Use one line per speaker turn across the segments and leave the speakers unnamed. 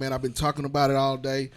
Man, I've been talking about it all day.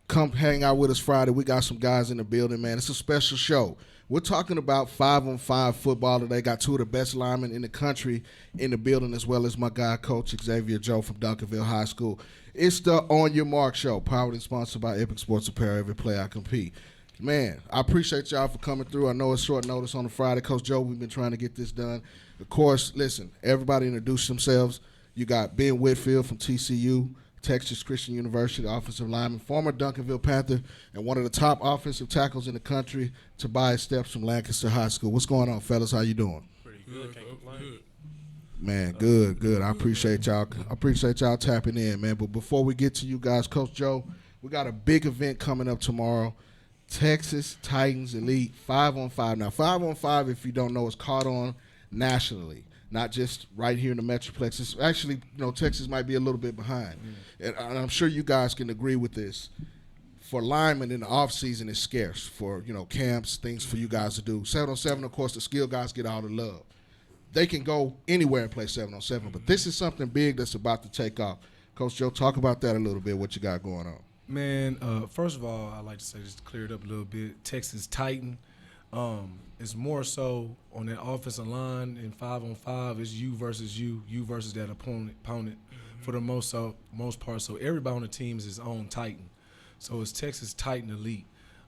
Come hang out with us Friday. We got some guys in the building, man. It's a special show. We're talking about 5-on-5 football today. Got two of the best linemen in the country in the building, as well as my guy, Coach Xavier Joe from Duncanville High School. It's the On Your Marc Show, powered and sponsored by Epic Sports Apparel. Every play I compete. Man, I appreciate y'all for coming through. I know it's short notice on a Friday. Coach Joe, we've been trying to get this done. Of course, listen, everybody introduce themselves. You got Ben Whitfield from TCU, Texas Christian University, offensive lineman, former Duncanville Panther, and one of the top offensive tackles in the country, Tobias Steps from Lancaster High School. What's going on, fellas? How you doing?
Pretty good. Can't complain.
Man, good. I appreciate y'all. Tapping in, man. But before we get to you guys, Coach Joe, we got a big event coming up tomorrow. Texas Titans Elite 5-on-5. Now, 5-on-5, if you don't know, is caught on nationally, not just right here in the Metroplex. It's actually, Texas might be a little bit behind. And I'm sure you guys can agree with this. For linemen in the offseason, it's scarce for, camps, things for you guys to do. 7-on-7, of course, the skill guys get all the love. They can go anywhere and play 7-on-7, but this is something big that's about to take off. Coach Joe, talk about that a little bit, what you got going on.
Man, first of all, I'd like to say, just to clear it up a little bit, Texas Titan is more so on that offensive line in 5-on-5. It's you versus you versus that opponent for the most part. So everybody on the team is his own Titan. So it's Texas Titan Elite.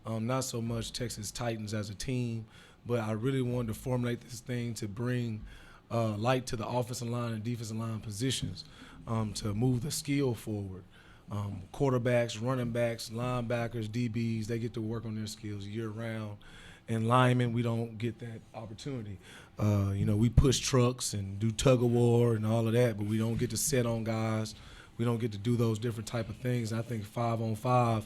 Not so much Texas Titans as a team, but I really wanted to formulate this thing to bring light to the offensive line and defensive line positions to move the skill forward. Quarterbacks, running backs, linebackers, DBs, they get to work on their skills year-round. And linemen, we don't get that opportunity. We push trucks and do tug-of-war and all of that, but we don't get to set on guys. We don't get to do those different type of things. And I think 5-on-5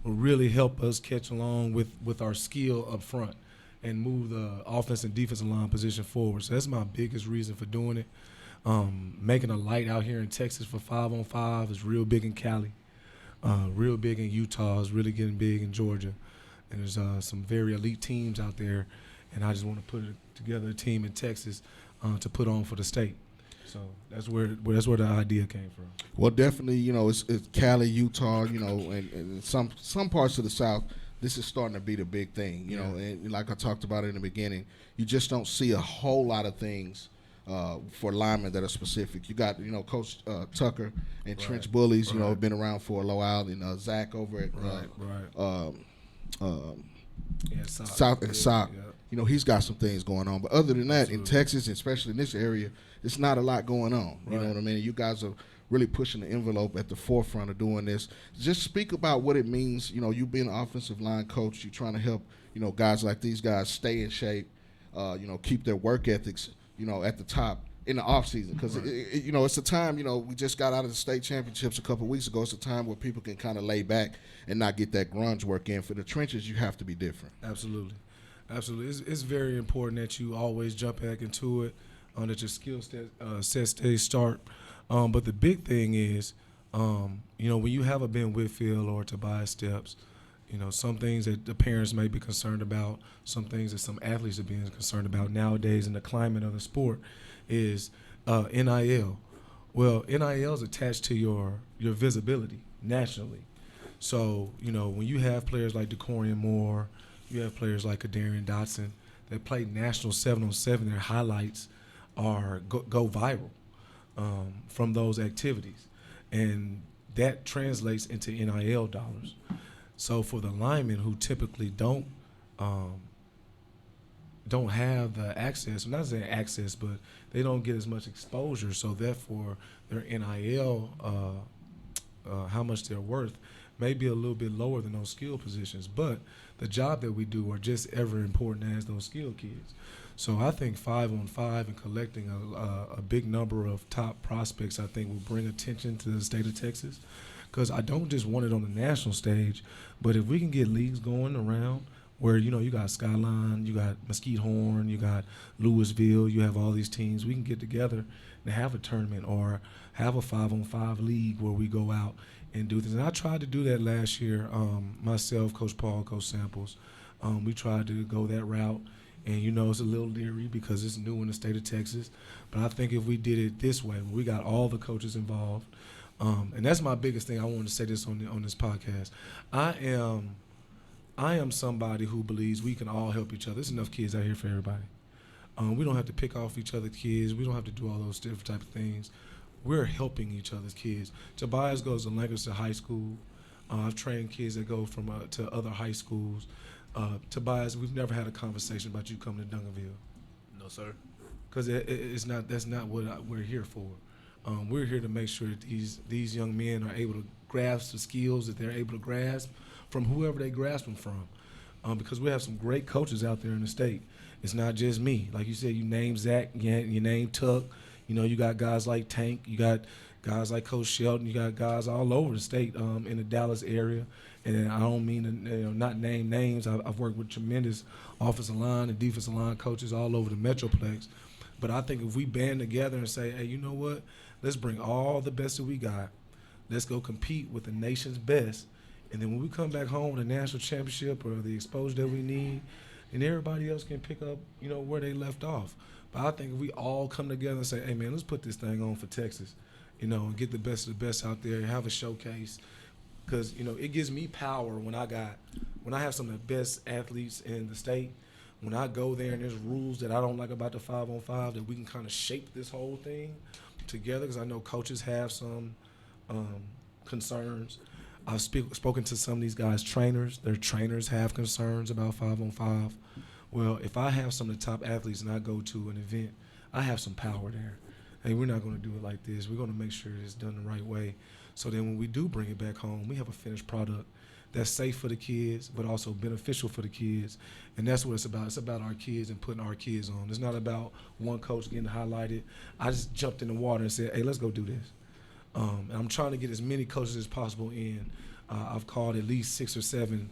will really help us catch along with our skill up front and move the offense and defensive line position forward. So that's my biggest reason for doing it. Making a light out here in Texas for 5-on-5 is real big in Cali, real big in Utah, is really getting big in Georgia. And there's some very elite teams out there, and I just want to put together a team in Texas to put on for the state. So that's where the idea came from.
Well, definitely, it's Cali, Utah, and some parts of the South. This is starting to be the big thing, and like I talked about in the beginning, you just don't see a whole lot of things for linemen that are specific. You got, Coach Tucker and Trench Bullies, have been around for a while, and Zach over at South and South.
Yeah.
He's got some things going on. But other than that, in Texas, especially in this area, it's not a lot going on. You know what I mean? You guys are really pushing the envelope at the forefront of doing this. Just speak about what it means. You being an offensive line coach, you're trying to help, guys like these guys stay in shape, keep their work ethics, at the top in the off season. Because, it's a time, we just got out of the state championships a couple of weeks ago. It's a time where people can kind of lay back and not get that grunge work in. For the trenches, you have to be different.
Absolutely. It's very important that you always jump back into it, that your skill set stays sharp. But the big thing is, when you have a Ben Whitfield or Tobias Steps, some things that the parents may be concerned about, some things that some athletes are being concerned about nowadays in the climate of the sport is NIL. Well, NIL is attached to your visibility nationally. So, when you have players like DeCorian Moore, you have players like Kadarian Dotson that play national 7-on-7, their highlights are go viral from those activities. And that translates into NIL dollars. So for the linemen who typically don't have the access, I'm not saying access, but they don't get as much exposure, so therefore their NIL, how much they're worth, may be a little bit lower than those skill positions. But the job that we do are just ever important as those skill kids. So I think 5-on-5 and collecting a big number of top prospects, I think, will bring attention to the state of Texas. Because I don't just want it on the national stage, but if we can get leagues going around where, you got Skyline, you got Mesquite Horn, you got Louisville, you have all these teams, we can get together and have a tournament or have a 5-on-5 league where we go out and do things. And I tried to do that last year, myself, Coach Paul, Coach Samples. We tried to go that route. And, it's a little leery because it's new in the state of Texas. But I think if we did it this way, we got all the coaches involved, And that's my biggest thing. I wanted to say this on this podcast. I am somebody who believes we can all help each other. There's enough kids out here for everybody. We don't have to pick off each other's kids. We don't have to do all those different type of things. We're helping each other's kids. Tobias goes to Lancaster High School. I've trained kids that go from to other high schools. Tobias, we've never had a conversation about you coming to Duncanville.
No, sir.
Because that's not what we're here for. We're here to make sure that these young men are able to grasp the skills that they're able to grasp from whoever they grasp them from. Because we have some great coaches out there in the state. It's not just me. Like you said, you name Zach, you name Tuck. You know, you got guys like Tank. You got guys like Coach Shelton. You got guys all over the state in the Dallas area. And I don't mean to not name names. I've worked with tremendous offensive line and defensive line coaches all over the Metroplex. But I think if we band together and say, hey, you know what? Let's bring all the best that we got. Let's go compete with the nation's best. And then when we come back home with a national championship or the exposure that we need, and everybody else can pick up, where they left off. But I think if we all come together and say, hey, man, let's put this thing on for Texas, and get the best of the best out there, have a showcase. Because, it gives me power when I have some of the best athletes in the state. When I go there and there's rules that I don't like about the 5-on-5, that we can kind of shape this whole thing together, because I know coaches have some concerns. I've spoken to some of these guys' trainers. Their trainers have concerns about 5-on-5. Well, if I have some of the top athletes and I go to an event, I have some power there. Hey, we're not going to do it like this. We're going to make sure it's done the right way. So then when we do bring it back home, we have a finished product that's safe for the kids, but also beneficial for the kids. And that's what it's about. It's about our kids and putting our kids on. It's not about one coach getting highlighted. I just jumped in the water and said, hey, let's go do this. And I'm trying to get as many coaches as possible in. I've called at least 6 or 7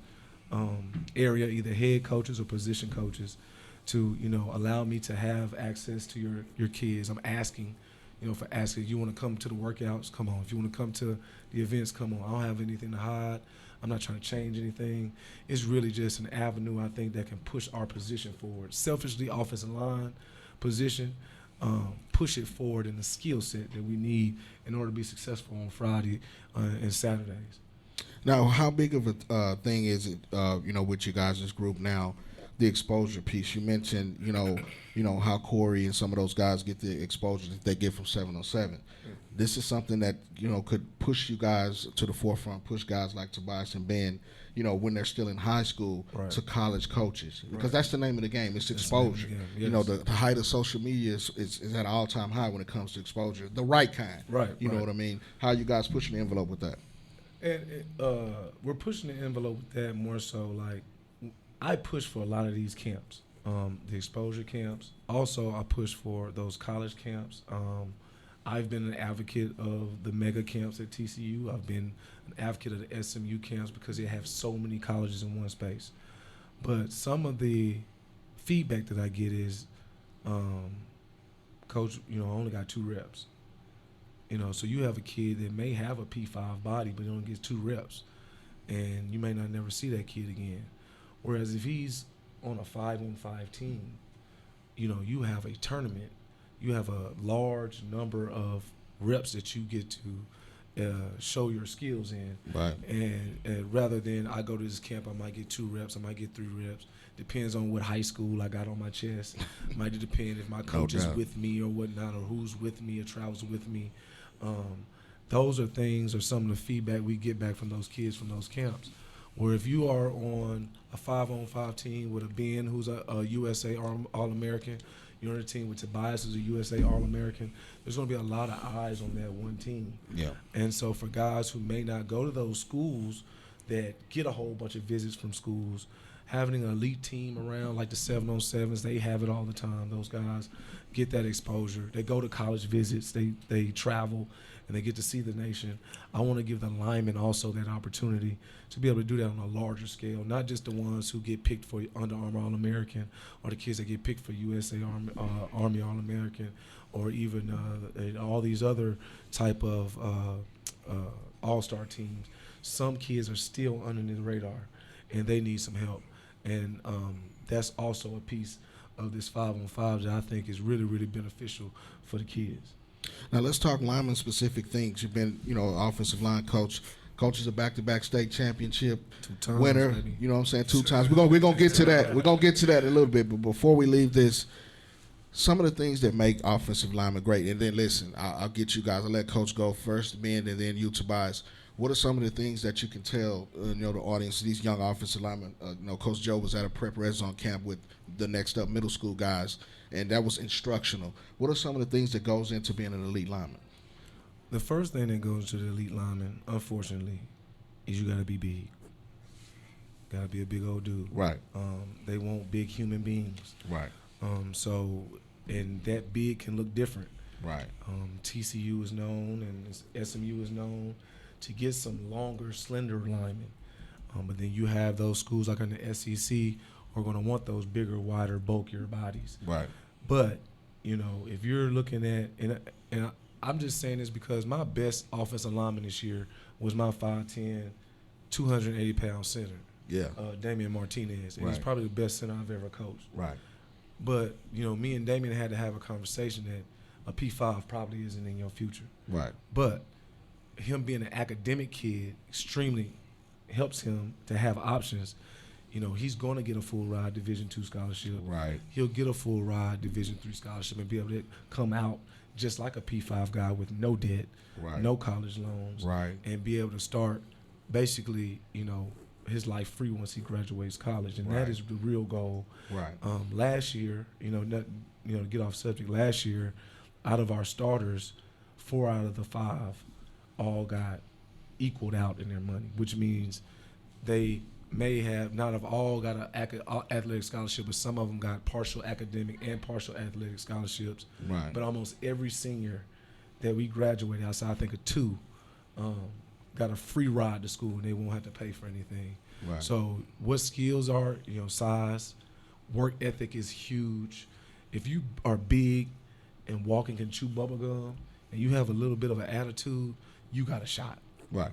area either head coaches or position coaches to, allow me to have access to your kids. I'm asking, for asking. You want to come to the workouts? Come on. If you want to come to the events, come on. I don't have anything to hide. I'm not trying to change anything. It's really just an avenue, I think, that can push our position forward. Selfishly, offensive line position, push it forward in the skill set that we need in order to be successful on Friday and Saturdays.
Now, how big of a thing is it, with you guys' group now, the exposure piece? You mentioned, how Corey and some of those guys get the exposure that they get from 7-on-7. This is something that, could push you guys to the forefront, push guys like Tobias and Ben, when they're still in high school,
right,
to college coaches. Because
right,
that's the name of the game. It's exposure.
Yes.
The height of social media is at an all-time high when it comes to exposure. The right kind.
Right.
You know what I mean? How are you guys pushing the envelope with that?
And we're pushing the envelope with that more so like I push for a lot of these camps, the exposure camps. Also, I push for those college camps. I've been an advocate of the mega camps at TCU. I've been an advocate of the SMU camps because they have so many colleges in one space. But some of the feedback that I get is, Coach, I only got 2 reps. So you have a kid that may have a P5 body, but he only gets 2 reps. And you may not never see that kid again. Whereas if he's on a 5-on-5 team, you have a tournament. You have a large number of reps that you get to show your skills in.
Right.
And rather than I go to this camp, I might get 2 reps, I might get 3 reps. Depends on what high school I got on my chest. Might depend if my coach is with me or whatnot, or who's with me or travels with me. Those are things or some of the feedback we get back from those kids from those camps. Where if you are on a 5-on-5 team with a Ben who's a USA All-American, you're on a team with Tobias who's a USA All-American, there's going to be a lot of eyes on that one team.
Yeah.
And so for guys who may not go to those schools that get a whole bunch of visits from schools, having an elite team around like the 7-on-7s, they have it all the time. Those guys get that exposure. They go to college visits. They travel, and they get to see the nation. I want to give the linemen also that opportunity to be able to do that on a larger scale, not just the ones who get picked for Under Armour All-American or the kids that get picked for USA Army All-American or even all these other type of all-star teams. Some kids are still underneath the radar, and they need some help. And that's also a piece of this 5-on-5 that I think is really, really beneficial for the kids.
Now let's talk lineman-specific things. You've been, offensive line coach. Coach is a back-to-back state championship
2 times,
winner.
baby.
You know what I'm saying? 2 times. We're gonna get to that. We're gonna get to that in a little bit. But before we leave this, some of the things that make offensive linemen great. And then listen, I'll get you guys. I'll let Coach go first, Ben, and then you, Tobias. What are some of the things that you can tell, the audience, these young offensive linemen? Coach Joe was at a prep red zone camp with the next up middle school guys, and that was instructional. What are some of the things that goes into being an elite lineman?
The first thing that goes to the elite lineman, unfortunately, is you got to be big. Got to be a big old dude.
Right.
They want big human beings.
Right.
And that big can look different.
Right.
TCU is known and SMU is known to get some longer, slender linemen. But then you have those schools like in the SEC are going to want those bigger, wider, bulkier bodies.
Right.
But, if you're looking at – and I'm just saying this because my best offensive lineman this year was my 5'10", 280-pound center.
Yeah.
Damian Martinez. And
Right.
he's probably the best center I've ever coached.
Right.
But, me and Damian had to have a conversation that a P5 probably isn't in your future.
Right.
But him being an academic kid extremely helps him to have options. He's going to get a full ride Division II scholarship.
Right.
He'll get a full ride Division III scholarship and be able to come out just like a P5 guy with no debt,
Right.
no college loans,
Right.
and be able to start basically, his life free once he graduates college. And
Right.
that is the real goal.
Right.
Last year, to get off subject, last year, out of our starters, 4 out of the 5 all got equaled out in their money, which means they may have not have all got an athletic scholarship, but some of them got partial academic and partial athletic scholarships.
Right.
But almost every senior that we graduated outside, I think of 2, got a free ride to school and they won't have to pay for anything.
Right.
So what skills are, size, work ethic is huge. If you are big and walking can chew bubble gum and you have a little bit of an attitude, you got a shot.
Right.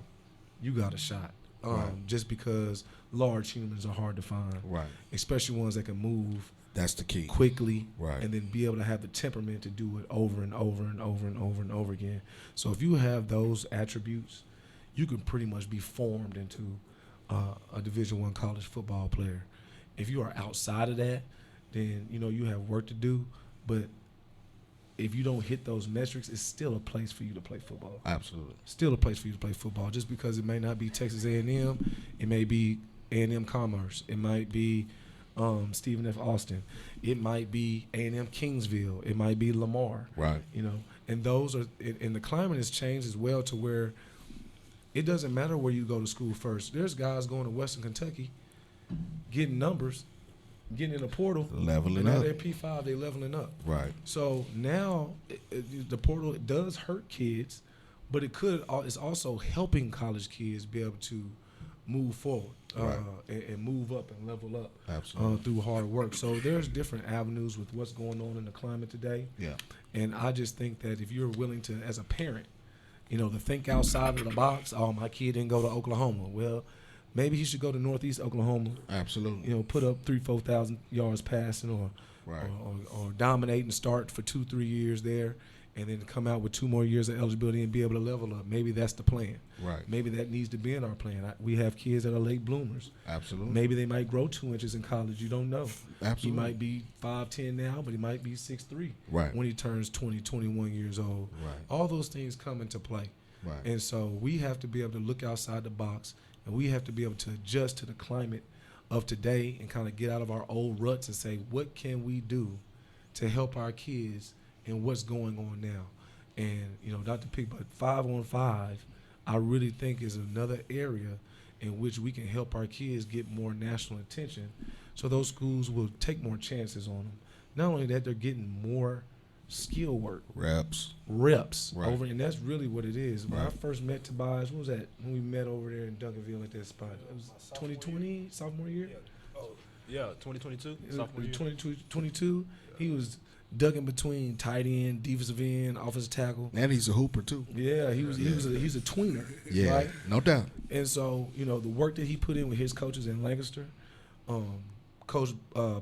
You got a shot.
Right.
Just because large humans are hard to find.
Right.
Especially ones that can move
That's the key.
quickly,
Right.
and then be able to have the temperament to do it over and over and over and over and over again. So if you have those attributes, you can pretty much be formed into a Division I college football player. If you are outside of that, then you have work to do. But if you don't hit those metrics, it's still a place for you to play football.
Absolutely.
Still a place for you to play football. Just because it may not be Texas A&M, it may be A&M Commerce. It might be Stephen F. Austin. It might be A&M Kingsville. It might be Lamar.
Right.
And those are, and the climate has changed as well to where it doesn't matter where you go to school first. There's guys going to Western Kentucky, getting numbers, getting in the portal,
Leveling
and now
up.
they're P5, they're leveling up.
Right.
So now the portal does hurt kids, but it's also helping college kids be able to move forward
Right.
and move up and level up
Absolutely.
through hard work. So there's different avenues with what's going on in the climate today.
Yeah.
And I just think that if you're willing to, as a parent, to think outside of the box, my kid didn't go to Oklahoma. Well, maybe he should go to Northeast Oklahoma.
Absolutely.
Put up 4,000 yards passing or
Right.
or dominate and start for 2-3 years there, and then come out with 2 more years of eligibility and be able to level up. Maybe that's the plan.
Right.
Maybe that needs to be in our plan. We have kids that are late bloomers.
Absolutely.
Maybe they might grow 2 inches in college. You don't know.
Absolutely.
He might be 5'10" now, but he might be 6'3"
Right.
when he turns 20, 21 years old.
Right.
All those things come into play.
Right.
And so we have to be able to look outside the box, and we have to be able to adjust to the climate of today and kind of get out of our old ruts and say, what can we do to help our kids and what's going on now? And, not to pick, but 5-on-5, I really think is another area in which we can help our kids get more national attention so those schools will take more chances on them. Not only that, they're getting more skill work.
Reps.
Reps.
Right.
And that's really what it is. When I
Right.
first met Tobias, what was that? When we met over there in Duncanville at that spot. It was 2020, sophomore year?
Yeah, 2022,
It was
sophomore year.
22. He was ducking between tight end, defensive end, offensive tackle.
And he's a hooper too.
Yeah, he's a tweener.
Yeah.
Right?
No doubt.
And so, the work that he put in with his coaches in Lancaster, Coach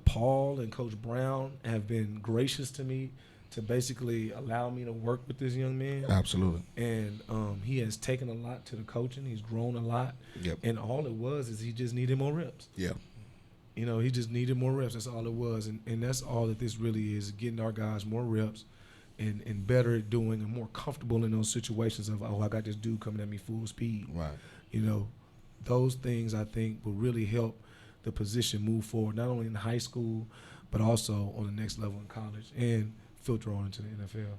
Paul and Coach Brown have been gracious to me to basically allow me to work with this young man.
Absolutely.
And he has taken a lot to the coaching. He's grown a lot.
Yep.
And all it was is he just needed more reps.
Yeah.
You know, he just needed more reps. That's all it was. And that's all that this really is, getting our guys more reps and better at doing and more comfortable in those situations of, I got this dude coming at me full speed.
Right.
You know, those things I think will really help the position move forward, not only in high school, but also on the next level in college and filter on into the NFL.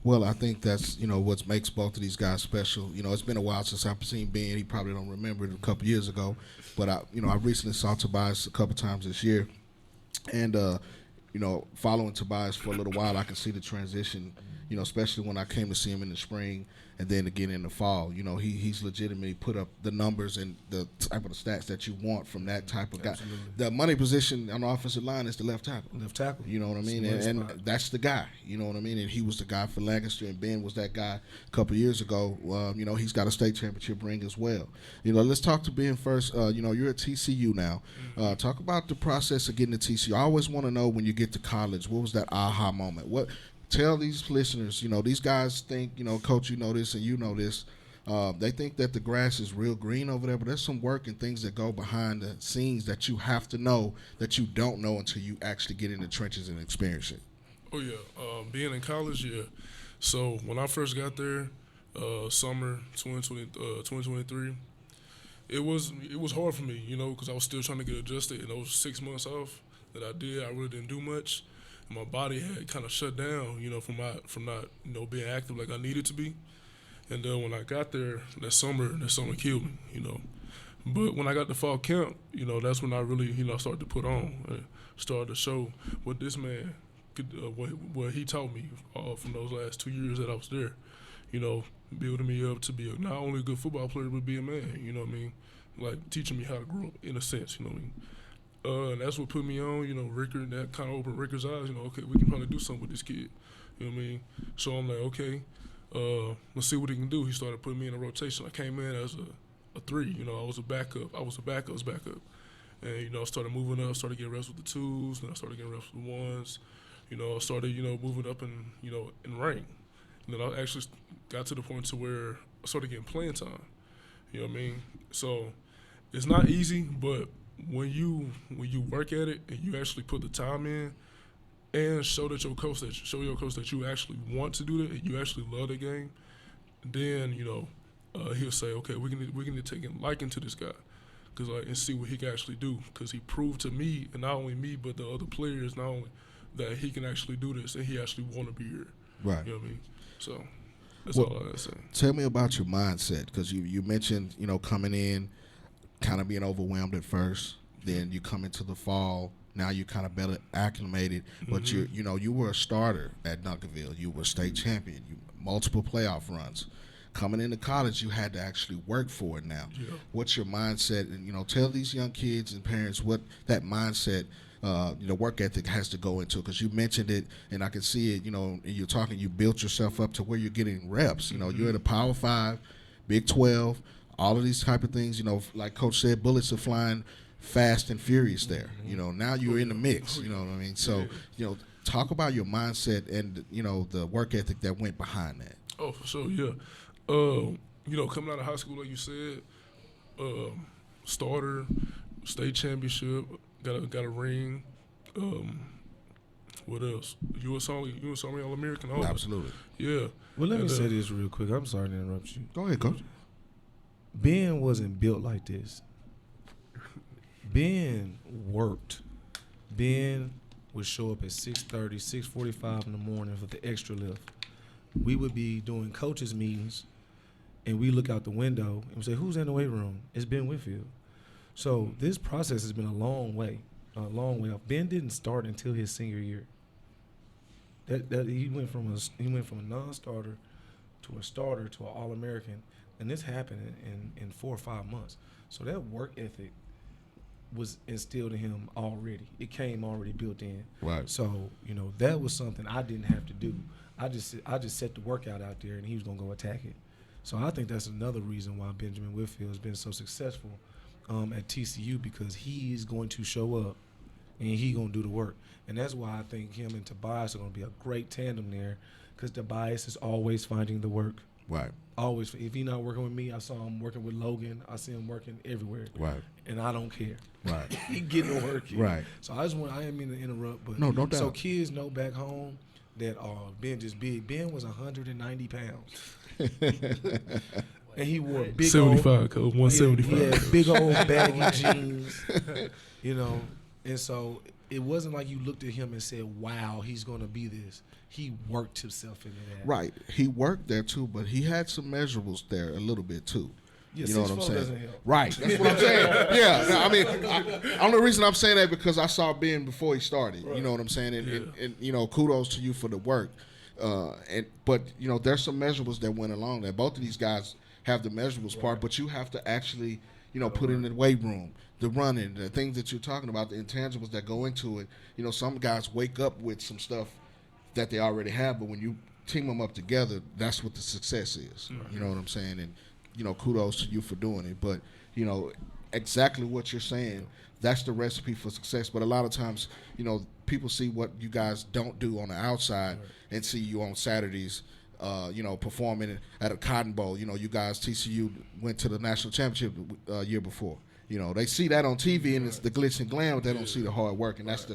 Well, I think that's, what makes both of these guys special. It's been a while since I've seen Ben. He probably don't remember it a couple years ago. But, I recently saw Tobias a couple times this year. And, following Tobias for a little while, I can see the transition, especially when I came to see him in the spring and then again in the fall. He's legitimately put up the numbers and the type of the stats that you want from that type of guy.
Absolutely.
The money position on the offensive line is the left tackle.
Left tackle.
You know what I mean? And that's the guy. You know what I mean? And he was the guy for Lancaster, and Ben was that guy a couple of years ago. He's got a state championship ring as well. Let's talk to Ben first. You're at TCU now. Talk about the process of getting to TCU. I always want to know when you get to college, what was that aha moment? Tell these listeners, these guys think, Coach, you know this and you know this. They think that the grass is real green over there, but there's some work and things that go behind the scenes that you have to know that you don't know until you actually get in the trenches and experience it.
Oh, yeah. Being in college, yeah. So when I first got there, summer 2023, it was hard for me, because I was still trying to get adjusted. In those 6 months off that I did, I really didn't do much. My body had kind of shut down, from not being active like I needed to be. And then when I got there, that summer killed me, But when I got to fall camp, that's when I really, started to put on, started to show what this man could, what he taught me from those last 2 years that I was there, building me up to be not only a good football player but be a man, like teaching me how to grow up in a sense, and that's what put me on, Rickard, that kind of opened Rickard's eyes, okay, we can probably do something with this kid, So I'm like, okay, let's see what he can do. He started putting me in a rotation. I came in as a 3, I was a backup. I was a backup's backup. And, I started moving up, started getting reps with the 2s, then I started getting reps with the 1s. I started, moving up in rank. And then I actually got to the point to where I started getting playing time. So it's not easy, but when you work at it and you actually put the time in and show your coach that you actually want to do that and you actually love the game, then he'll say, okay, we can take a liking to this guy, and see what he can actually do, because he proved to me, and not only me but the other players, not only that he can actually do this and he actually want to be here.
Right.
You know what I mean? So that's all I gotta say.
Tell me about your mindset, because you mentioned coming in, kind of being overwhelmed at first, then you come into the fall. Now you're kind of better acclimated, but you were a starter at Duncanville. You were state champion. You multiple playoff runs. Coming into college, you had to actually work for it now.
Yeah.
What's your mindset? And tell these young kids and parents what that mindset, work ethic has to go into. Because you mentioned it, and I can see it. And you're talking. You built yourself up to where you're getting reps. You're at a Power 5, Big 12. All of these type of things, like Coach said, bullets are flying fast and furious there. Now you're in the mix, you know what I mean? So, talk about your mindset and, the work ethic that went behind that.
Oh, for sure, yeah. Coming out of high school, like you said, starter, state championship, got a ring. What else? U.S. Army All-American.
Absolutely.
Yeah.
Well, let me say this real quick. I'm sorry to interrupt you.
Go ahead, Coach.
Ben wasn't built like this. Ben worked. Ben would show up at 6:30, 6:45 in the morning for the extra lift. We would be doing coaches meetings, and we look out the window and we say, "Who's in the weight room?" It's Ben Whitfield. So this process has been a long way off. Ben didn't start until his senior year. That he went from a non-starter to a starter to an All-American. And this happened in 4 or 5 months. So that work ethic was instilled in him already. It came already built in.
Right.
So, that was something I didn't have to do. I just set the workout out there, and he was going to go attack it. So I think that's another reason why Benjamin Whitfield has been so successful at TCU, because he is going to show up and he gonna do the work. And that's why I think him and Tobias are gonna be a great tandem there, because Tobias is always finding the work.
Right.
Always. If he not working with me, I saw him working with Logan. I see him working everywhere.
Right.
And I don't care.
Right.
He getting the work in.
Right.
So I didn't mean to interrupt, but
No doubt.
So kids know back home that Ben just big. Ben was 190 pounds. And he wore big
75, coach, 175.
He had big old baggy jeans, and so it wasn't like you looked at him and said, wow, he's going to be this. He worked himself into that.
Right. He worked there too, but he had some measurables there a little bit too.
Yeah,
you know what I'm
6'4"
saying?
doesn't help.
Right. That's what I'm saying. Yeah. No, I mean, only reason I'm saying that because I saw Ben before he started. Right. You know what I'm saying? And kudos to you for the work. But there's some measurables that went along there. Both of these guys have the measurables part, but you have to actually, put in the weight room, the running, the things that you're talking about, the intangibles that go into it. Some guys wake up with some stuff that they already have, but when you team them up together, that's what the success is. Mm-hmm. You know what I'm saying? And, kudos to you for doing it. But, exactly what you're saying, that's the recipe for success. But a lot of times, people see what you guys don't do on the outside and see you on Saturdays, performing at a Cotton Bowl. You guys, TCU went to the national championship year before. They see that on TV and it's the glitz and glam, but they don't see the hard work. And that's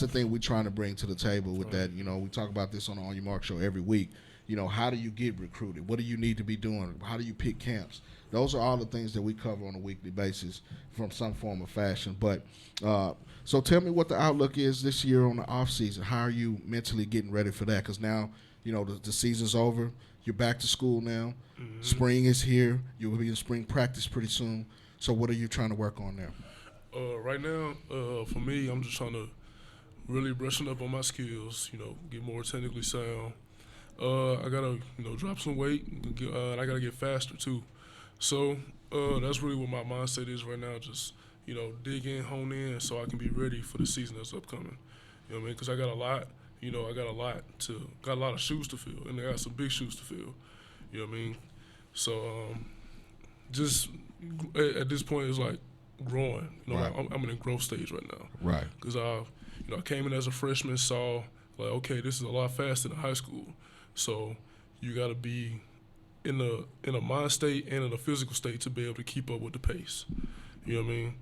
the thing we're trying to bring to the table with that. We talk about this on the On Your Marc Show every week. How do you get recruited? What do you need to be doing? How do you pick camps? Those are all the things that we cover on a weekly basis from some form of fashion. But so tell me what the outlook is this year on the off season. How are you mentally getting ready for that? Because now, the season's over. You're back to school now. Mm-hmm. Spring is here. You'll be in spring practice pretty soon. So what are you trying to work on now?
Right now, for me, I'm just trying to really brushing up on my skills, get more technically sound. I gotta, drop some weight, and I gotta get faster too. So that's really what my mindset is right now. Just, dig in, hone in, so I can be ready for the season that's upcoming. You know what I mean? Because I got a lot. I got a lot of shoes to fill, and I got some big shoes to fill. You know what I mean? So just at this point, it's like growing.
Right.
I'm in a growth stage right now.
Right.
Because I came in as a freshman, saw like, okay, this is a lot faster than high school. So you got to be in a mind state and in a physical state to be able to keep up with the pace. You know what I mean?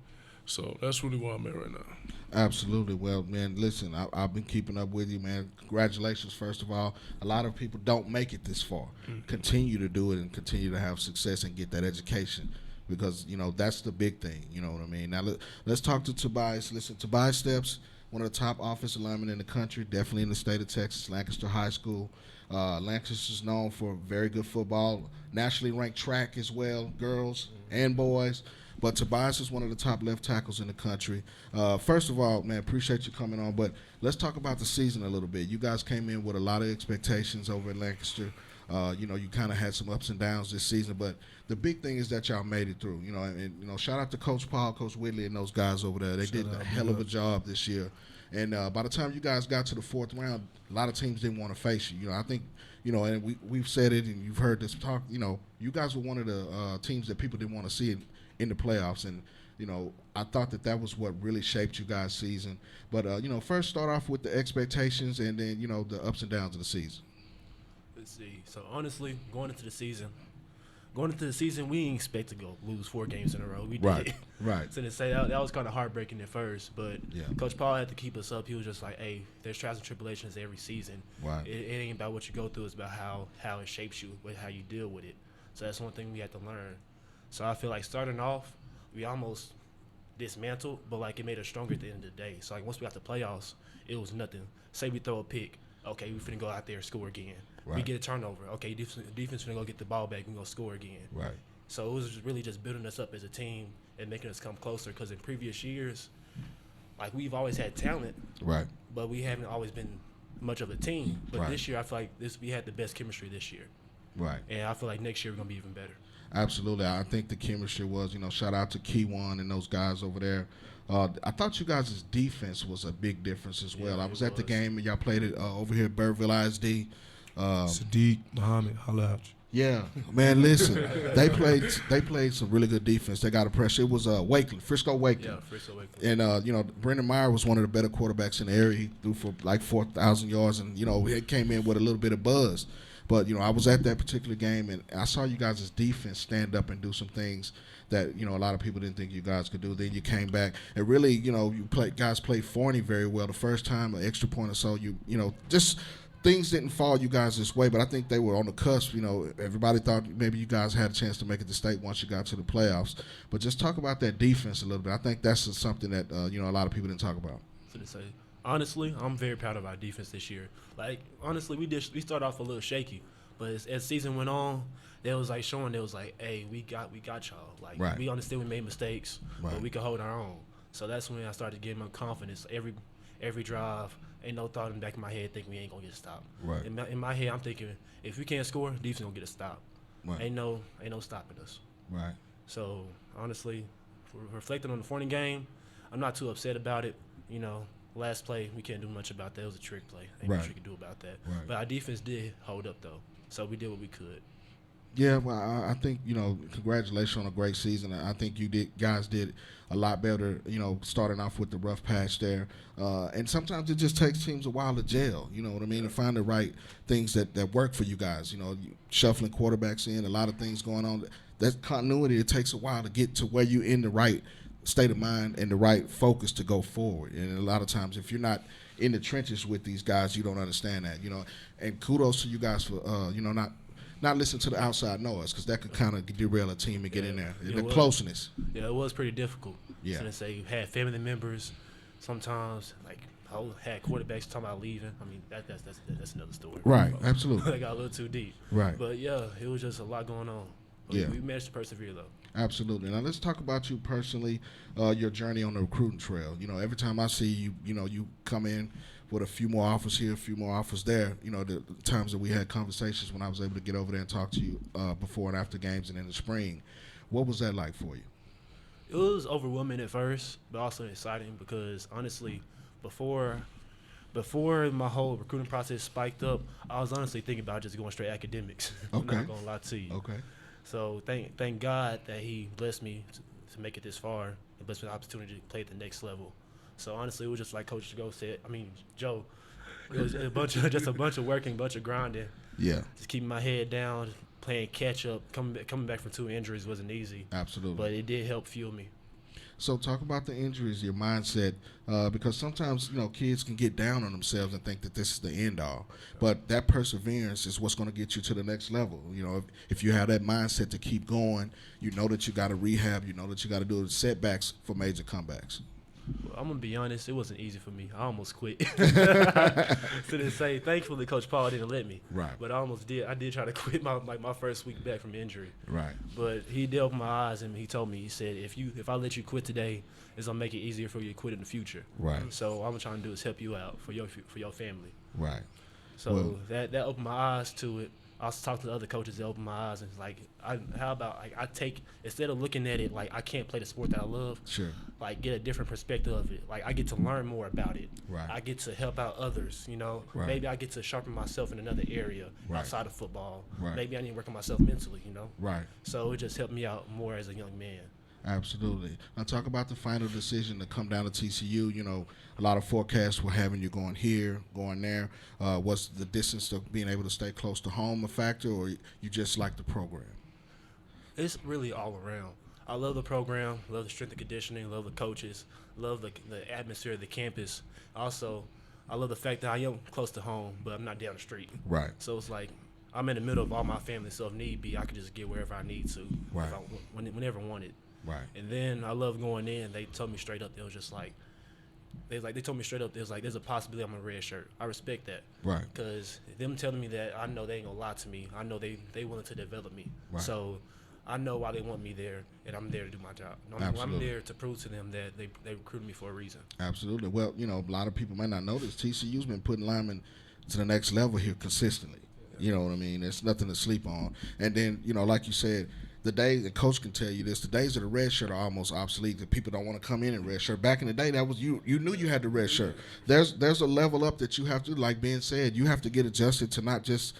So that's really where I'm at right now.
Absolutely. Well, man, listen, I've been keeping up with you, man. Congratulations, first of all. A lot of people don't make it this far. Mm-hmm. Continue to do it and continue to have success and get that education because, that's the big thing. You know what I mean? Now, let's talk to Tobias. Listen, Tobias Steps, one of the top offensive linemen in the country, definitely in the state of Texas, Lancaster High School. Lancaster is known for very good football, nationally ranked track as well, girls and boys. But Tobias is one of the top left tackles in the country. First of all, man, appreciate you coming on. But let's talk about the season a little bit. You guys came in with a lot of expectations over at Lancaster. You kind of had some ups and downs this season. But the big thing is that y'all made it through. And shout out to Coach Paul, Coach Whitley, and those guys over there. They did a hell of a job this year. And by the time you guys got to the fourth round, a lot of teams didn't want to face you. I think, and we've said it and you've heard this talk, you guys were one of the teams that people didn't want to see in the playoffs. And, I thought that was what really shaped you guys' season. But, first start off with the expectations and then, the ups and downs of the season.
Let's see. So, honestly, going into the season, we didn't expect to lose 4 games in a row. We did.
Right.
So to say that was kind of heartbreaking at first, but
yeah.
Coach Paul had to keep us up. He was just like, hey, there's trials and tribulations every season.
Right.
It ain't about what you go through. It's about how it shapes you, with how you deal with it. So that's one thing we had to learn. So I feel like starting off, we almost dismantled, but like it made us stronger at the end of the day. So like once we got to playoffs, it was nothing. Say we throw a pick, okay, we finna go out there and score again. Right. We get a turnover, okay, defense finna go get the ball back, we go score again.
Right.
So it was really just building us up as a team and making us come closer. Because in previous years, like we've always had talent,
right,
but we haven't always been much of a team. But
right.
this year, I feel like we had the best chemistry this year.
Right.
And I feel like next year we're gonna be even better.
Absolutely. I think the chemistry was, shout out to Keywan and those guys over there. I thought you guys' defense was a big difference as well.
Yeah,
I was at the game and y'all played it over here at Burville ISD.
Sadiq, Muhammad, holla out you.
Yeah, man. Listen, they played some really good defense. They got a pressure. It was Frisco Wakeland.
Yeah, Frisco Wakeland.
And Brendan Meyer was one of the better quarterbacks in the area. He threw for like 4,000 yards, and it came in with a little bit of buzz. But I was at that particular game, and I saw you guys' defense stand up and do some things that a lot of people didn't think you guys could do. Then you came back, and really, guys played Forney very well the first time, an extra point or so. Just things didn't fall you guys this way, but I think they were on the cusp. Everybody thought maybe you guys had a chance to make it to state once you got to the playoffs. But just talk about that defense a little bit. I think that's something that a lot of people didn't talk about.
So to say, honestly, I'm very proud of our defense this year. Like, honestly, we started off a little shaky, but as season went on, they was like showing, they was like, hey, we got y'all. Like,
right.
We understand we made mistakes,
right.
but we could hold our own. So that's when I started getting my confidence. Every drive, ain't no thought in the back of my head thinking we ain't gonna get a stop.
Right.
In my head, I'm thinking if we can't score, defense gonna get a stop.
Right.
Ain't no stopping us.
Right.
So honestly, reflecting on the Forney game, I'm not too upset about it. Last play, we can't do much about that. It was a trick play. Ain't much we could do about that.
Right.
But our defense did hold up though, so we did what we could.
Yeah, well, I think congratulations on a great season. I think guys did a lot better. Starting off with the rough patch there, and sometimes it just takes teams a while to gel. You know what I mean, to find the right things that work for you guys. Shuffling quarterbacks in, a lot of things going on. That continuity, it takes a while to get to where you're in the right state of mind and the right focus to go forward. And a lot of times, if you're not in the trenches with these guys, you don't understand that. And kudos to you guys for not listen to the outside noise, because that could kind of derail a team and get in there. The closeness.
Yeah, it was pretty difficult.
Yeah.
So to say you had family members, sometimes like I had quarterbacks talking about leaving. I mean that's another story.
Right, absolutely.
I got a little too deep.
Right.
But yeah, it was just a lot going on. But
yeah.
We managed to persevere though.
Absolutely. Now let's talk about you personally, your journey on the recruiting trail. Every time I see you, you come in with a few more offers here, a few more offers there. The times that we had conversations when I was able to get over there and talk to you before and after games and in the spring. What was that like for you?
It was overwhelming at first, but also exciting because honestly, before my whole recruiting process spiked up, I was honestly thinking about just going straight academics.
Okay.
I'm not gonna lie to you.
Okay.
So thank God that he blessed me to make it this far and blessed me the opportunity to play at the next level. So honestly, it was just like Coach Joe. It was a bunch of working, bunch of grinding.
Yeah.
Just keeping my head down, playing catch up. Coming back from 2 injuries wasn't easy.
Absolutely.
But it did help fuel me.
So talk about the injuries, your mindset, because sometimes kids can get down on themselves and think that this is the end all. But that perseverance is what's going to get you to the next level. If you have that mindset to keep going, you know that you got to rehab, you know that you got to do the setbacks for major comebacks.
Well, I'm gonna be honest, it wasn't easy for me. I almost quit. To say, thankfully, Coach Paul didn't let me.
Right.
But I almost did. I did try to quit my first week back from injury.
Right.
But he did open my eyes and he told me, he said, if I let you quit today, it's gonna make it easier for you to quit in the future.
Right.
So what I'm trying to do is help you out for your family.
Right.
So that opened my eyes to it. I was talking to the other coaches that opened my eyes and it's like, how about I take, instead of looking at it like I can't play the sport that I love,
sure,
like get a different perspective of it. Like I get to learn more about it.
Right.
I get to help out others,
Right.
Maybe I get to sharpen myself in another area
Right.
outside of football.
Right.
Maybe I need to work on myself mentally,
Right.
So it just helped me out more as a young man.
Absolutely. Now talk about the final decision to come down to TCU. A lot of forecasts were having you going here, going there. Was the distance of being able to stay close to home a factor, or you just like the program?
It's really all around. I love the program, love the strength and conditioning, love the coaches, love the atmosphere of the campus. Also, I love the fact that I am close to home, but I'm not down the street.
Right.
So it's like I'm in the middle of all my family, so if need be, I can just get wherever I need to,
Right.
Whenever I want it.
Right.
And then I love going in. They told me straight up, they told me straight up, there's a possibility I'm a red shirt. I respect that.
Right.
Because them telling me that, I know they ain't gonna lie to me. I know they willing to develop me.
Right.
So I know why they want me there, and I'm there to do my job. I'm there to prove to them that they recruited me for a reason.
Absolutely. Well, a lot of people might not know this. TCU's been putting linemen to the next level here consistently. You know what I mean? It's nothing to sleep on. And then, like you said, the days, and Coach can tell you this, the days of the red shirt are almost obsolete. The people don't want to come in red shirt. Back in the day, that was you knew you had the red shirt. There's a level up that you have to, like being said, you have to get adjusted to not just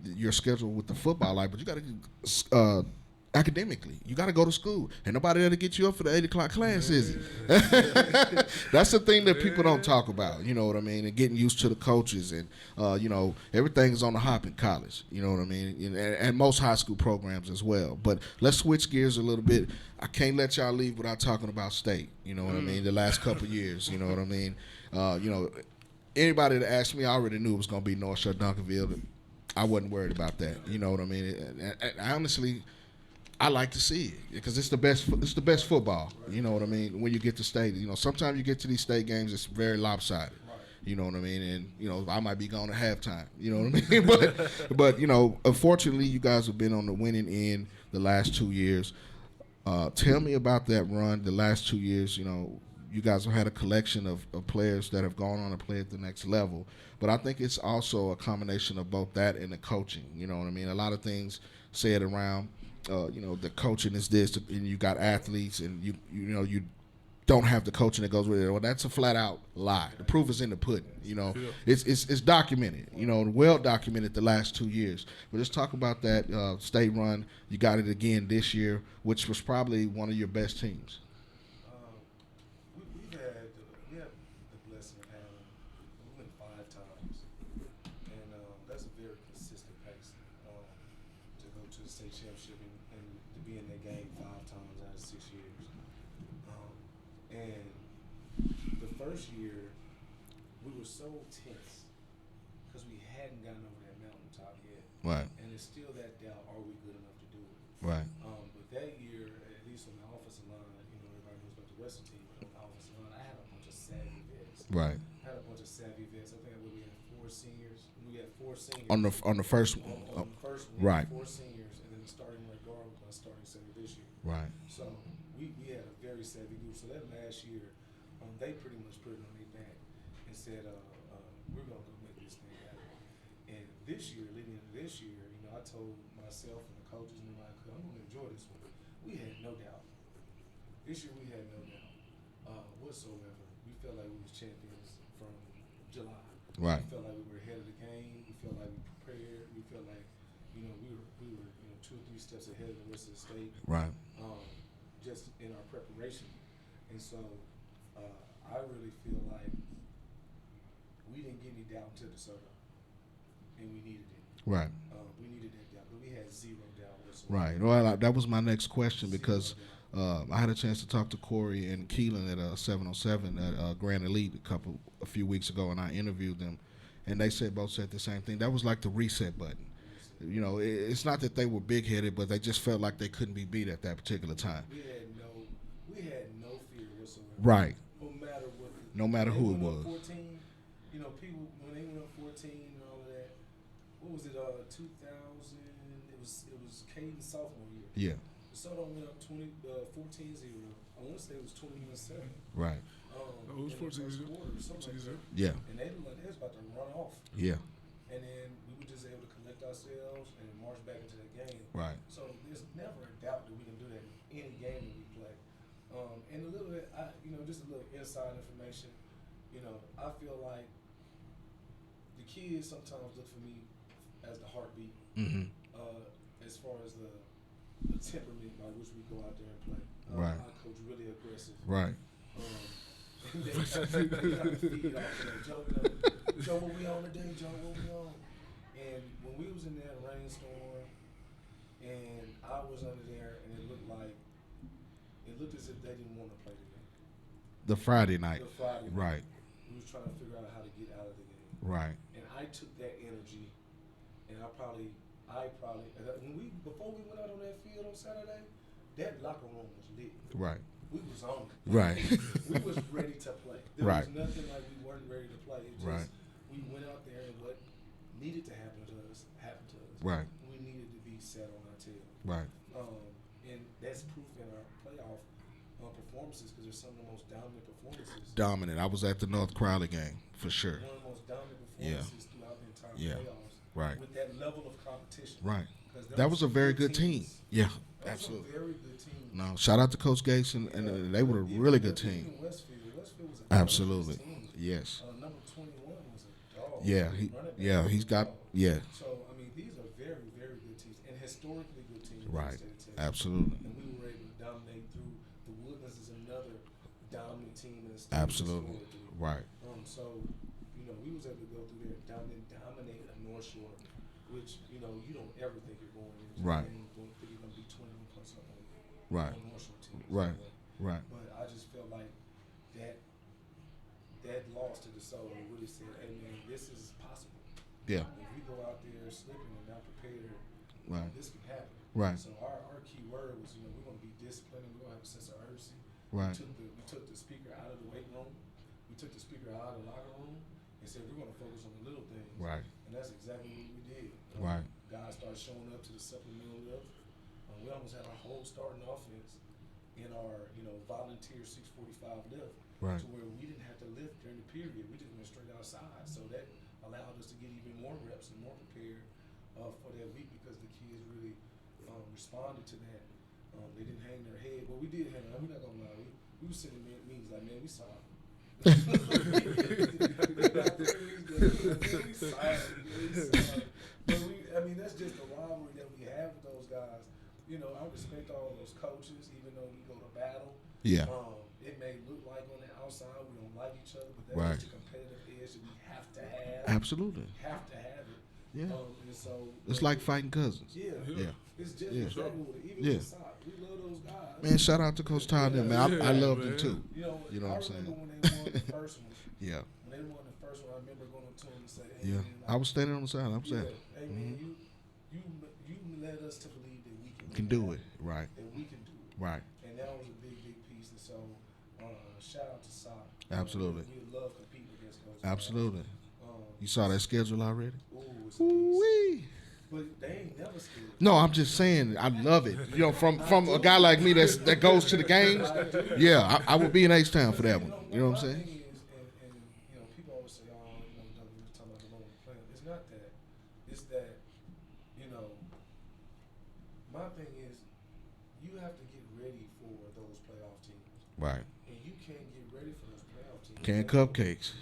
your schedule with the football life, but you got to academically. You got to go to school. Ain't nobody there to get you up for the 8 o'clock class, is it? That's the thing that people don't talk about. You know what I mean? And getting used to the coaches and everything is on the hop in college. You know what I mean? And most high school programs as well. But let's switch gears a little bit. I can't let y'all leave without talking about state. You know what I mean? The last couple of years. You know what I mean? Anybody that asked me, I already knew it was going to be North Shore Duncanville. I wasn't worried about that. You know what I mean? And honestly, I like to see it because it's the best. It's the best football. You know what I mean? When you get to state, sometimes you get to these state games, it's very lopsided. You know what I mean? And I might be going to halftime. You know what I mean? but unfortunately, you guys have been on the winning end the last 2 years. Tell me about that run the last 2 years. You guys have had a collection of players that have gone on to play at the next level. But I think it's also a combination of both that and the coaching. You know what I mean? A lot of things said around, the coaching is this, and you got athletes, and you don't have the coaching that goes with it. Well, that's a flat out lie. The proof is in the pudding. It's documented. Well documented the last 2 years. But let's talk about that state run. You got it again this year, which was probably one of your best teams.
We have the blessing of having, we went 5 times, and that's a very consistent pace to go to the state championship and to be in that game 5 times out of 6 years. And the first year, we were so tense because we hadn't gotten over that mountaintop yet.
Right.
And it's still that doubt, are we good enough to do it?
Right.
But that year, at least on the offensive line, everybody knows about the Western team, but on the offensive line, I had a bunch of savvy vets.
Right.
I had a bunch of savvy vets. I think we had 4 seniors. We had 4 seniors.
On the first one.
On the first one,
Right.
4 seniors, and then the starting right guard was my starting center this year.
Right.
So we had a very savvy group. So that last year, they pretty much put it on their back and said, we're going to go make this thing happen. And this year, leading into this year, I told myself and the coaches and everybody, I'm going to enjoy this one. We had no doubt. This year we had no doubt whatsoever. We felt like we was champions from July.
Right.
We felt like we were ahead of the game. We felt like we prepared. We felt like, we were 2 or 3 steps ahead of the rest of the state.
Right.
Just in our preparation. And so I really feel like we didn't get any doubt until DeSoto, and we needed it.
Right.
We needed that doubt, but we had 0 doubt whatsoever.
Right. Well, that was my next question because I had a chance to talk to Corey and Keelan at 707 at Grand Elite a few weeks ago, and I interviewed them, and they both said the same thing. That was like the reset button. It's not that they were big-headed, but they just felt like they couldn't be beat at that particular time.
We had no fear whatsoever.
Right.
No matter who
it was.
14, people when they went up 14 and all of that. What was it? 2000. It was Caden's sophomore year.
Yeah.
DeSoto went up 14-0. I want to say it was 21-7.
Right.
It was 14-0.
Yeah.
And they looked like they was about to run off.
Yeah.
And then we were just able to collect ourselves and march back into the game.
Right.
So there's never a doubt that we can do that in any game that we play. And a little bit, just a little inside information. I feel like the kids sometimes look for me as the heartbeat, as far as the temperament by which we go out there and play.
Right.
I coach really aggressive.
Right.
They gotta feed off of that. Joe, what we on today? Joe, what we on? And when we was in that rainstorm, and I was under there, and it looked as if they didn't want to play the game.
The Friday night.
Right.
Right.
We was trying to figure out how to get out of the game.
Right.
And I took that energy, and I probably before we went out on that field on Saturday, that locker room was lit.
Right.
We was on it.
Right.
We was ready to play. There
Right.
was nothing like we weren't ready to play. It just,
Right.
we went out there and what needed to happen to us happened to us.
Right.
We needed to be set on our tail.
Right.
And that's proof in our playoff performances because they're some of the most dominant performances.
Dominant. I was at the North Crowley game for sure.
One of the most dominant performances throughout the entire playoffs.
Right.
With that level of competition.
Right. That was a very good team. Yeah. Absolutely.
That was a very good team.
No, shout out to Coach Gates and they were a really good team.
Even Westfield was a
Absolutely.
team.
Yes.
Number 21 was a dog.
Yeah. He's got. Yeah.
So I mean, these are historically good team.
Right.
In the state of Texas.
Absolutely.
And we were able to dominate through the Woodlands is another dominant team in the state.
Absolutely. Right.
So, we was able to go through there and dominate a North Shore, which, you don't ever think you're going into.
Right.
You don't think you're going to be 21 plus up on
Right.
North Shore team.
Right. Right.
But I just felt like that loss to DeSoto really said, hey, man, this is possible.
Yeah.
If we go out there slipping and not prepared,
Right.
this can happen.
Right.
So our key word was, we're going to be disciplined and we're going to have a sense of urgency.
Right.
We took the speaker out of the weight room. We took the speaker out of the locker room and said we're going to focus on the little things.
Right.
And that's exactly what we did.
Right.
Guys started showing up to the supplemental lift. We almost had our whole starting offense in our, volunteer 645 lift.
Right.
To where we didn't have to lift during the period. We just went straight outside. So that allowed us to get even more reps and more prepared for that week because the kids really responded to that. They didn't hang their head. Well, we did hang. We're not gonna lie. We were sitting in meetings like, man, we sorry. But that's just the rivalry that we have with those guys. I respect all those coaches, even though we go to battle.
Yeah.
It may look like on the outside we don't like each other, but that's
Right.
just the competitive edge that we have to have.
Absolutely.
Have to have it.
Yeah.
And so
It's like fighting cousins.
yeah.
Yeah.
It's just
Yeah.
exactly what it, even
Yeah.
with soccer. We love those guys.
Man, shout out to Coach Todd and them, man. I love them
man.
too.
You know
what
I
I'm saying?
remember when they won the first one.
Yeah.
When they won the first one, I remember going up to them and saying, hey,
Yeah.
man,
I was standing on the side. I'm saying,
hey man, you led us to believe that we
can do it. Right.
That we can do it.
Right.
And that was a big piece. And so, shout out to Sock.
Absolutely.
We love competing against those guys.
Absolutely. You saw that schedule already?
Ooh, it's a piece.
Ooh-wee.
But they ain't never scared.
No, I'm just saying, I love it. From a guy like me that goes to the games. Yeah, I would be in H-Town for that one. You know what I'm saying?
My thing is, and people always say, oh, Doug, you're talking about the lower plan. It's not that. It's that, my thing is, you have to get ready for those playoff teams.
Right.
And you can't get ready for those playoff teams.
Can't cupcakes.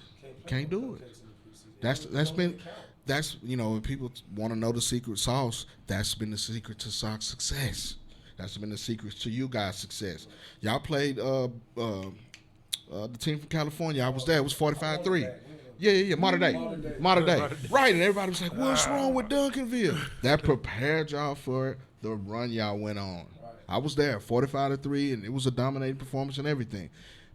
Can't do it.
Cupcakes in the preseason.
That's
It
been
don't count.
that's when people want to know the secret sauce. That's been the secret to Sock's success. That's been the secret to you guys' success. Y'all played the team from California. I was there. It was 45-3. Yeah. Modern day. Right, and everybody was like, "What's wrong with Duncanville?" That prepared y'all for the run y'all went on. I was there, 45-3, and it was a dominating performance and everything.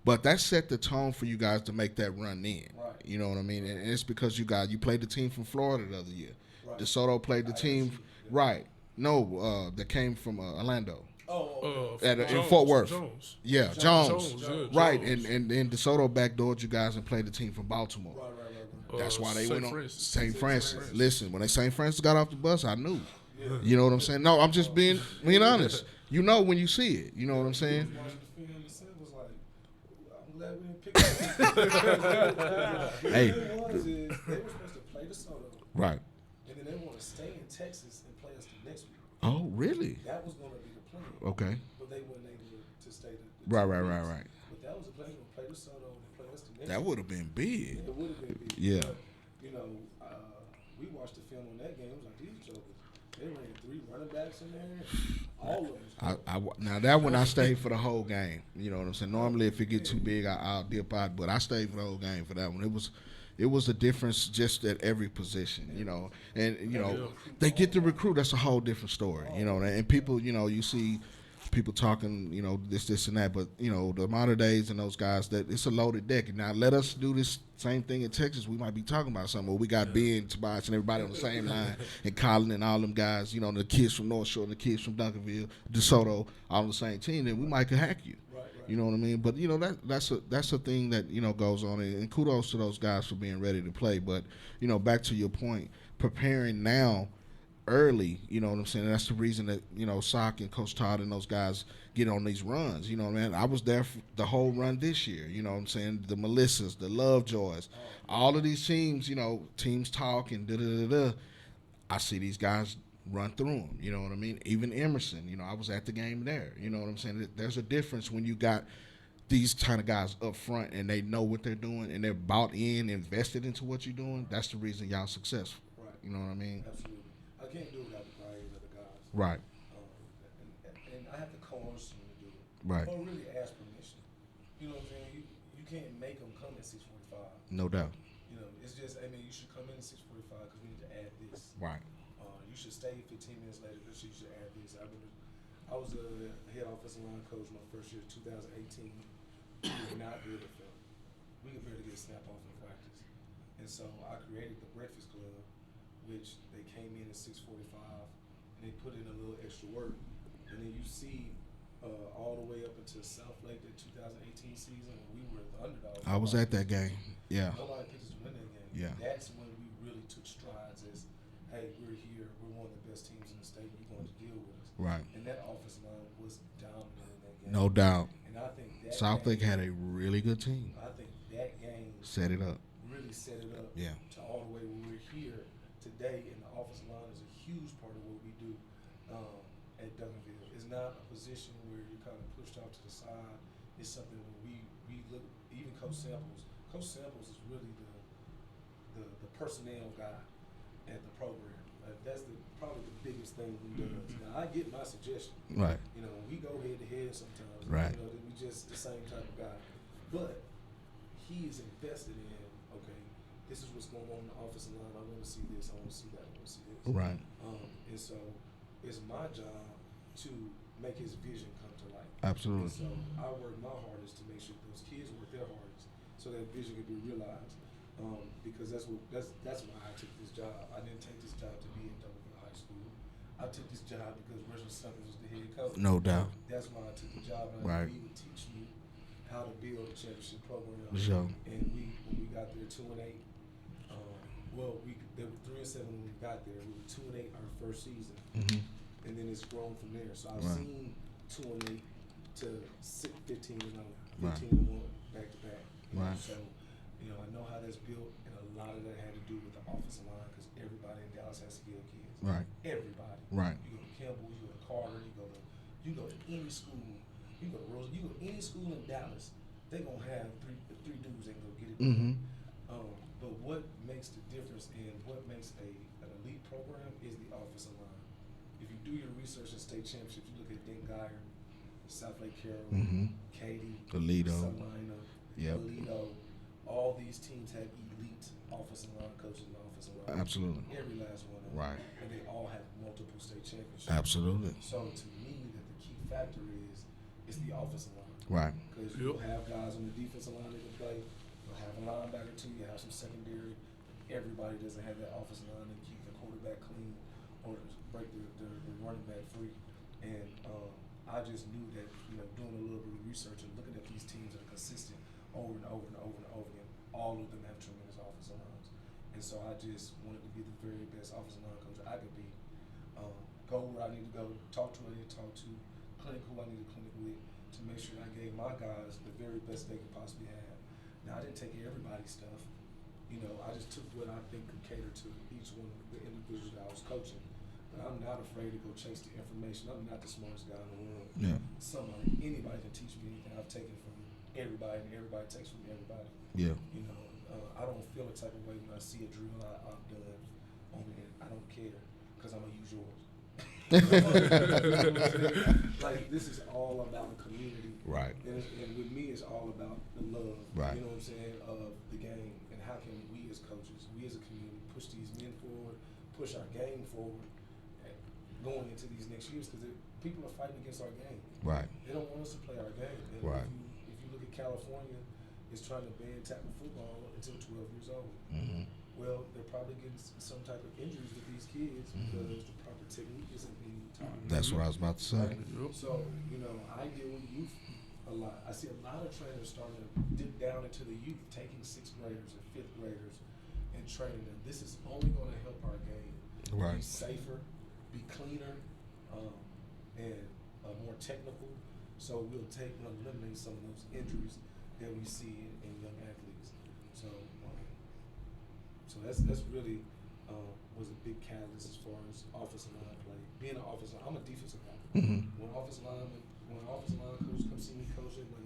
But that set the tone for you guys to make that run in.
Right.
You know what I mean? And it's because you played the team from Florida the other year.
Right.
DeSoto played the team, right? No, that came from Orlando. In Fort Worth.
Jones.
Yeah, Jones. Right,
Jones.
and DeSoto backdoored you guys and played the team from Baltimore.
Right.
That's why they
St.
went on
Francis.
St. Francis. Listen, when St. Francis got off the bus, I knew. You know what I'm saying? No, I'm just being honest. You know when you see it. You know what I'm saying?
Watching the film, the set was like, I'm glad we didn't pick up.
Hey.
The thing was, they were supposed to play DeSoto,
Right.
and then they want to stay in Texas and play us the next week.
Oh, really?
That was going to be the plan.
Okay.
But they weren't able to stay.
Right.
But that was the plan. We'll play DeSoto and play us the next
That
week.
would have been big.
It would have been big.
Yeah.
But, we watched the film on that game. It was like, these jokers, they ran 3 running backs in there. All of them.
Now that one I stayed for the whole game. You know what I'm saying? Normally if it get too big, I'll dip out, but I stayed for the whole game for that one. It was a difference just at every position, and they get to recruit. That's a whole different story, And people, you see people talking, this and that, but the modern days and those guys, that it's a loaded deck. And now let us do this same thing in Texas. We might be talking about something where we got Ben, Tobias, and everybody on the same line, and Colin and all them guys, the kids from North Shore and the kids from Duncanville, DeSoto, all on the same team. Then we might could hack you. You know what I mean? But that's a thing that goes on, and kudos to those guys for being ready to play. But back to your point, preparing now early, you know what I'm saying? That's the reason that Sock and Coach Todd and those guys get on these runs. Man, I was there for the whole run this year. You know what I'm saying? The Melissas, the Lovejoys, all of these teams. Teams talk and da. I see these guys run through them. You know what I mean? Even Emerson. I was at the game there. You know what I'm saying? There's a difference when you got these kind of guys up front and they know what they're doing and they're bought in, invested into what you're doing. That's the reason y'all successful.
Right.
You know what I mean?
Absolutely. I can't do it without the priority of the guys.
Right.
And I have to coerce them to do it.
Right.
Or really ask permission. You know what I'm saying? You can't make them come at 6:45.
No doubt.
You know, it's just, I mean, you should come in at 6:45 because we need to add this.
Right.
You should stay 15 minutes later because you should add this. I remember I was a head offensive line coach my first year, 2018. We were not good at film. We could barely get a snap off in practice. And so I created the Breakfast Club, which they came in at 6:45 and they put in a little extra work. And then you see all the way up until South Lake, the 2018 season, when we were the underdog.
I was at that game. Yeah.
Nobody picked us to win that game.
Yeah.
That's when we really took strides as, hey, we're here. We're one of the best teams in the state. You're going to deal with us.
Right.
And that offensive line was dominant in that game.
No doubt.
And I think that
South Lake
game,
had a really good team.
I think that game
Set it up.
really set it up
Yeah.
to all the way where we're here today. And the offensive line is a huge part of what we do at Duncanville. It's not a position where you're kind of pushed off to the side. It's something where we look, even Coach Samples. Coach Samples is really the personnel guy at the program. That's probably the biggest thing he does. Now, I get my suggestion.
Right.
You know, we go head to head sometimes.
Right.
You know, we just the same type of guy. But he is invested in, okay, this is what's going on in the offensive line. I want to see this. I want to see that. I want to see this.
Right.
And so it's my job to make his vision come to life.
Absolutely.
And so I work my hardest to make sure those kids work their hardest so that vision can be realized. Because that's why I took this job. I didn't take this job to be in Duncanville High School. I took this job because Reginald Summers was the head coach.
No doubt.
That's why I took the job. And
Right.
he would teach me how to build a championship program.
Sure.
And when we got there 2-8, they were 3-7 when we got there. We were 2-8 our first season, and then it's grown from there. So I've
Right.
seen 2-8 to 15-0,
Right.
15-1 back to back.
Right.
So I know how that's built, and a lot of that had to do with the offensive line because everybody in Dallas has skilled kids.
Right.
Everybody.
Right.
You go to Campbell, you go to Carter, you go to any school, you go to Rose, you go to any school in Dallas, they're gonna have three dudes that can go get it.
Mm-hmm.
But what makes the difference and what makes an elite program is the offensive line. If you do your research in state championships, you look at Dent Geyer, South Lake Carroll, Katy,
Alito.
Salina,
Yep.
Alito. All these teams have elite offensive line coaches and offensive line.
Absolutely.
Every last one of them.
Right.
And they all have multiple state championships.
Absolutely.
So to me, that the key factor is the offensive line.
Right.
Because you'll have guys on the defensive line that can play. You'll have a linebacker too. You have some secondary. Everybody doesn't have that offensive line that keep the quarterback clean or break the running back free. And I just knew that doing a little bit of research and looking at these teams that are consistent over and over and over and over again, all of them have tremendous offensive lines. And so I just wanted to be the very best offensive line coach I could be. Go where I need to go, talk to who I need to talk to, clinic who I need to clinic with, to make sure I gave my guys the very best they could possibly have. Now, I didn't take everybody's stuff. I just took what I think could cater to each one of the individuals that I was coaching. But I'm not afraid to go chase the information. I'm not the smartest guy in the world.
Yeah.
Anybody can teach me anything. I've taken from everybody, and everybody takes from everybody.
Yeah.
I don't feel a type of way when I see a drill I've done on it. I don't care because I'm gonna use yours. Like, this is all about the community.
Right.
And with me, it's all about the love.
Right.
You know what I'm saying, of the game, and how can we as coaches, we as a community, push these men forward, push our game forward, going into these next years, because people are fighting against our game.
Right.
They don't want us to play our game. And
Right.
if you look at California, it's trying to ban tackle football until 12 years old.
Mm-hmm.
Well, they're probably getting some type of injuries with these kids because the proper technique isn't being taught.
That's what I was about to say.
Right? So, I deal with youth a lot. I see a lot of trainers starting to dip down into the youth, taking 6th graders and 5th graders and training them. This is only going to help our game
Right.
be safer, be cleaner, and more technical. So we'll eliminate some of those injuries that we see in young athletes. So that's really was a big catalyst as far as offensive line play. Being an offensive, I'm a defensive guy.
Mm-hmm.
When offensive line coach come see me coaching, like,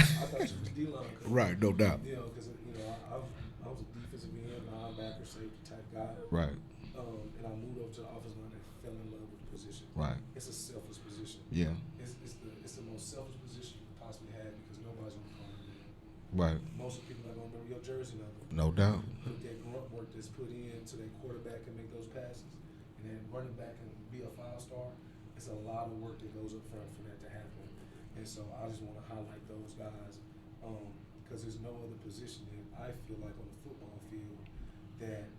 I thought you was a D-line coach.
Right. No doubt.
Because I was a defensive end, linebacker, safety type guy.
Right.
And I moved over to the offensive line and fell in love with position.
Right.
It's a selfless position.
Yeah.
It's the most selfish position you could possibly have because nobody's gonna call you.
Right.
Most people are gonna remember your jersey number.
No doubt.
With that grunt work that's put in to that quarterback and make those passes, and then running back and be a 5-star. It's a lot of work that goes up front for that to happen. And so I just want to highlight those guys because there's no other position that I feel like on the football field that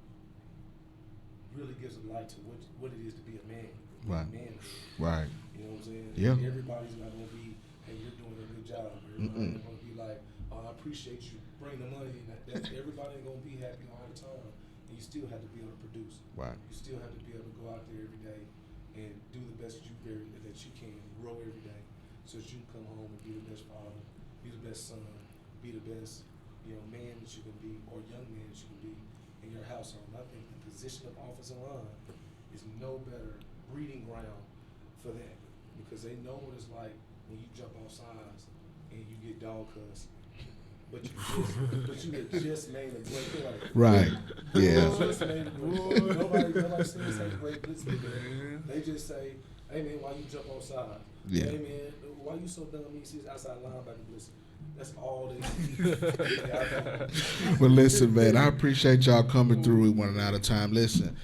really gives a light to what it is to be a man.
Right.
A man.
Right.
You know what I'm saying?
Yeah.
Everybody's not going to be, hey, you're doing a good job. Everybody's going to be like, oh, I appreciate you bringing the money. Everybody ain't going to be happy all the time. And you still have to be able to produce.
Right.
You still have to be able to go out there every day and do the best that you can, grow every day, so that you can come home and be the best father, be the best son, be the best, man that you can be, or young man that you can be in your household. And I think the position of offensive line is no better breeding ground for that, because they know what it's like when you jump off sides and you get dog cussed. But you had just made a great play.
Right. Yeah.
Just made a great play. Nobody says say great blitz man. They just say, hey man, why you jump off side?
Yeah.
Hey man, why you so dumb? You see outside linebacker blitz. That's all they
Well, listen, man, I appreciate y'all coming through. We running out of time. Listen,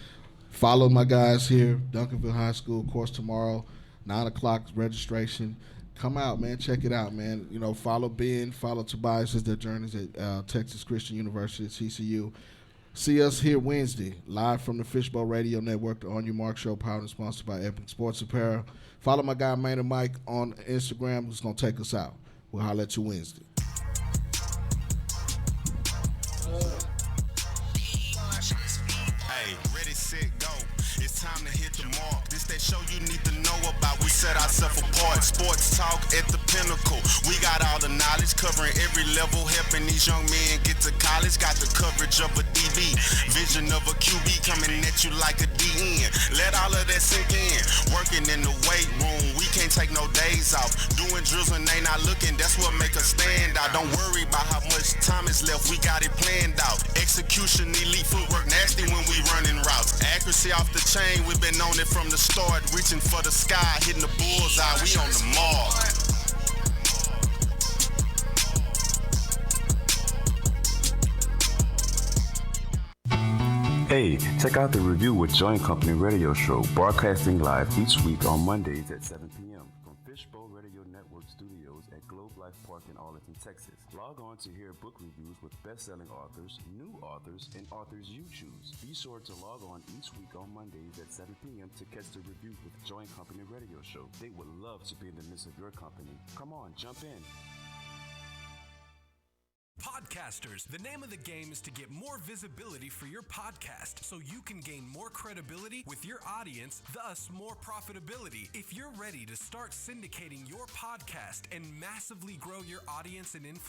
follow my guys here, Duncanville High School, course tomorrow, 9 o'clock registration. Come out, man. Check it out, man. Follow Ben, follow Tobias as their journeys at Texas Christian University at TCU. See us here Wednesday, live from the Fishbowl Radio Network, the On Your Marc Show, powered and sponsored by Epic Sports Apparel. Follow my guy, Maynard Mike, on Instagram, who's going to take us out. We'll holler at you Wednesday.
Hey, ready, set, go. It's time to hit the mark. This that show you need to know about. We set ourselves apart. Sports talk at the pinnacle. We got all the knowledge, covering every level, helping these young men get to college. Got the coverage of a DB, vision of a QB coming at you like a DN. Let all of that sink in. Working in the weight room, we can't take no days off. Doing drills when they not looking, that's what make us stand out. Don't worry about how much time is left, we got it planned out. Execution, elite footwork, nasty when we running routes. Accuracy off the chain, we've been on it from the start. Reaching for the sky, hitting the bullseye, we on the mark.
Hey, check out the Review with Joint Company radio show, broadcasting live each week on Mondays at 7 p.m. from Fishbowl Radio Network studios at Globe Life Park in Arlington, Texas. Log on to hear book reviews with best-selling authors, new authors, and authors you choose. Be sure to log on each week on Mondays at 7 p.m. to catch the Review with Joint Company radio show. They would love to be in the midst of your company. Come on, jump in.
Podcasters, the name of the game is to get more visibility for your podcast so you can gain more credibility with your audience, thus more profitability. If you're ready to start syndicating your podcast and massively grow your audience and influence,